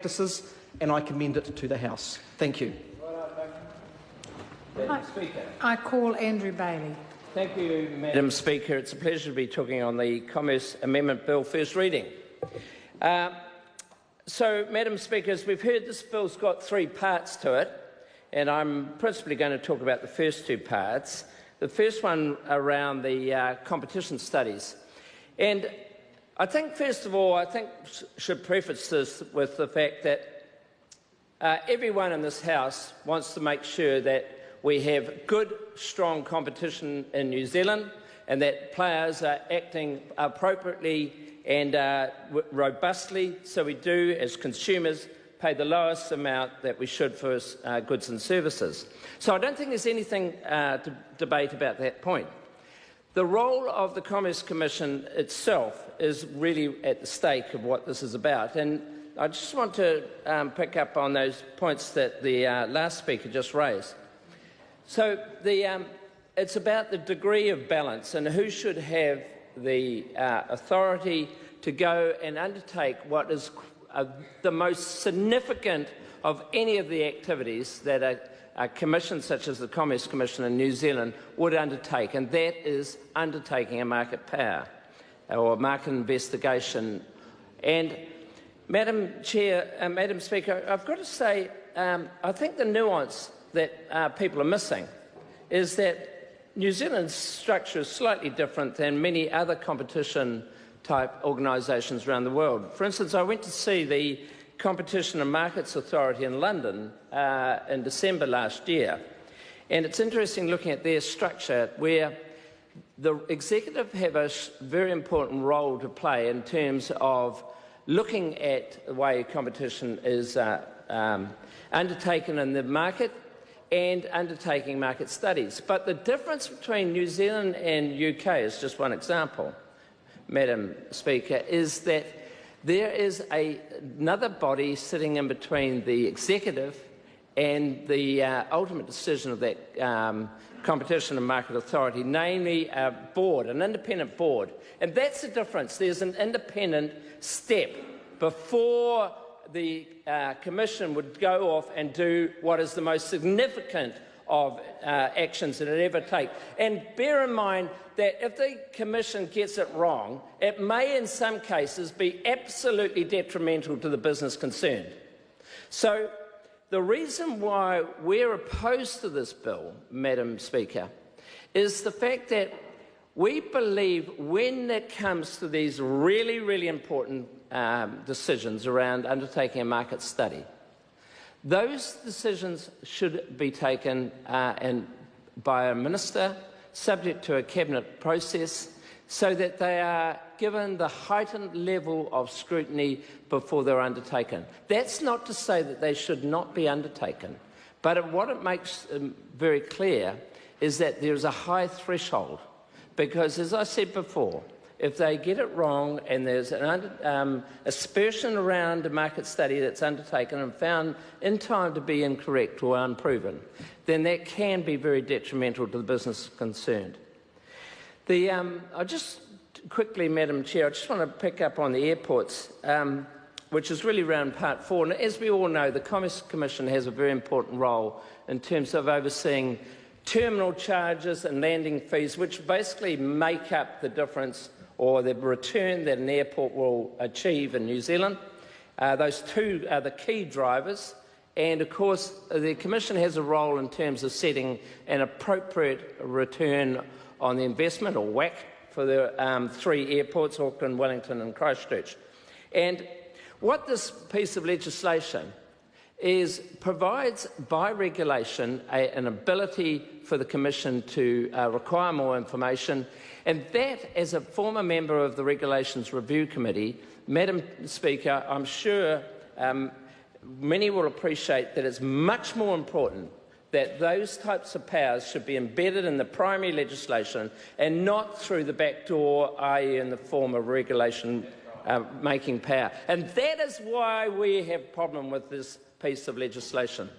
practices, and I commend it to the House. Thank you. I call Andrew Bailey. Thank you, Madam Speaker. It's a pleasure to be talking on the Commerce Amendment Bill first reading. Madam Speaker, as we've heard, this bill's got three parts to it, and I'm principally going to talk about the first two parts. The first one around the competition studies. And I think, first of all, I should preface this with the fact that everyone in this House wants to make sure that we have good, strong competition in New Zealand and that players are acting appropriately and robustly, so we do, as consumers, pay the lowest amount that we should for goods and services. So I don't think there's anything to debate about that point. The role of the Commerce Commission itself is really at the stake of what this is about. And I just want to pick up on those points that the last speaker just raised. So it's about the degree of balance and who should have the authority to go and undertake what is the most significant of any of the activities that a commission such as the Commerce Commission in New Zealand would undertake, and that is undertaking a market power or a market investigation. And Madam Speaker, I've got to say, I think the nuance that people are missing is that New Zealand's structure is slightly different than many other competition-type organisations around the world. For instance, I went to see the Competition and Markets Authority in London in December last year, and it's interesting looking at their structure where the executive have a very important role to play in terms of looking at the way competition is undertaken in the market and undertaking market studies. But the difference between New Zealand and UK is just one example, Madam Speaker, is that there is another body sitting in between the executive and the ultimate decision of that Competition and Market Authority, namely a board, an independent board. And that's the difference. There's an independent step before the Commission would go off and do what is the most significant of actions that it ever take. And bear in mind that if the Commission gets it wrong, it may in some cases be absolutely detrimental to the business concerned. So the reason why we're opposed to this bill, Madam Speaker, is the fact that we believe when it comes to these really, really important decisions around undertaking a market study, those decisions should be taken by a minister, subject to a cabinet process, so that they are given the heightened level of scrutiny before they're undertaken. That's not to say that they should not be undertaken, but what it makes very clear is that there's a high threshold, because, as I said before, if they get it wrong and there's an aspersion around a market study that's undertaken and found in time to be incorrect or unproven, then that can be very detrimental to the business concerned. I just quickly, Madam Chair, I just want to pick up on the airports, which is really around Part 4. And as we all know, the Commerce Commission has a very important role in terms of overseeing terminal charges and landing fees, which basically make up the difference or the return that an airport will achieve in New Zealand. Those two are the key drivers. And, of course, the Commission has a role in terms of setting an appropriate return on the investment, or WACC, for the three airports, Auckland, Wellington and Christchurch. And what this piece of legislation is provides, by regulation, an ability for the Commission to require more information, and that, as a former member of the Regulations Review Committee, Madam Speaker, I'm sure many will appreciate that it's much more important that those types of powers should be embedded in the primary legislation and not through the back door, i.e. in the form of regulation making power. And that is why we have a problem with this piece of legislation.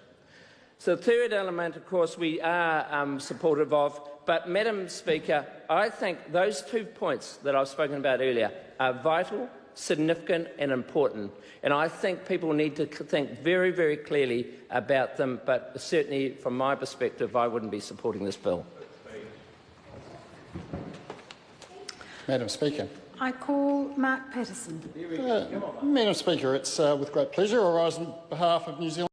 So the third element, of course, we are supportive of, but, Madam Speaker, I think those 2 points that I've spoken about earlier are vital, significant and important. And I think people need to think very, very clearly about them, but certainly from my perspective, I wouldn't be supporting this bill. Madam Speaker. I call Mark Patterson. Madam Speaker, it's with great pleasure I rise on behalf of New Zealand.